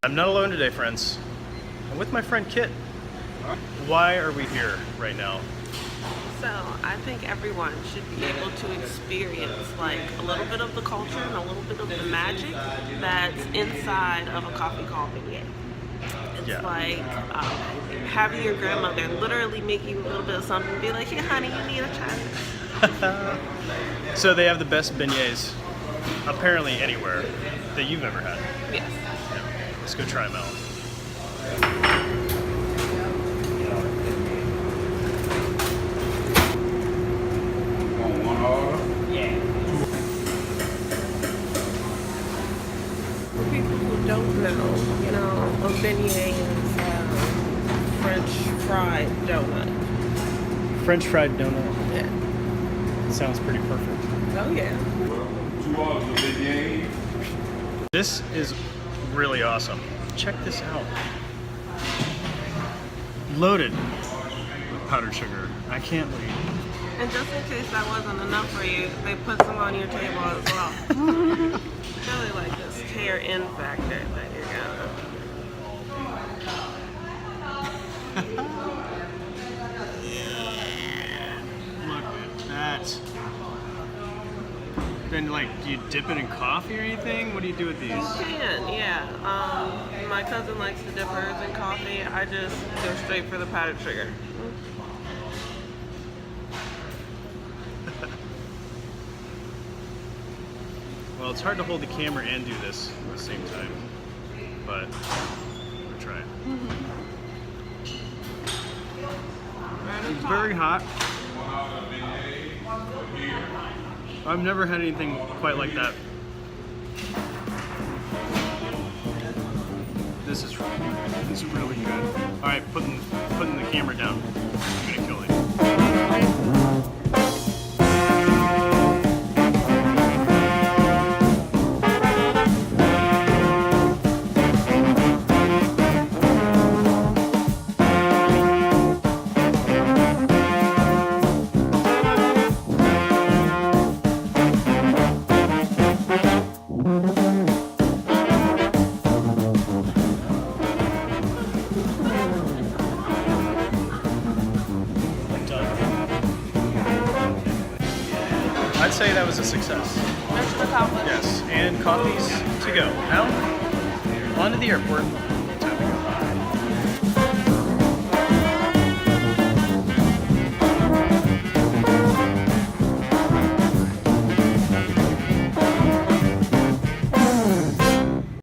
I'm not alone today, friends. I'm with my friend Kit. Why are we here right now? So I think everyone should be able to experience like a little bit of the culture and a little bit of the magic that's inside of a coffee called Beignet. It's like having your grandmother literally make you a little bit of something and be like, hey honey, you need to try this. So they have the best beignets, apparently anywhere, that you've ever had. Yes. Yeah. Let's go try them out. For people who don't know, a beignet is French fried donut. French fried donut. Yeah. Sounds pretty perfect. Oh yeah. 2 hours of beignet. This is really awesome. Check this out. Loaded with powdered sugar. I can't wait. And just in case that wasn't enough for you, they put some on your table as well. Really like this tear in factor that you're gonna. Look at that. Then, like, do you dip it in coffee or anything? What do you do with these? You can, yeah. My cousin likes to dip hers in coffee. I just go straight for the powdered sugar. Well, it's hard to hold the camera and do this at the same time, but we'll try it. It's very hot. I've never had anything quite like that. This is really good. All right, putting the camera down. I'm gonna kill it. I'd say that was a success. Mission accomplished. Yes, and coffees to go. Now, on to the airport.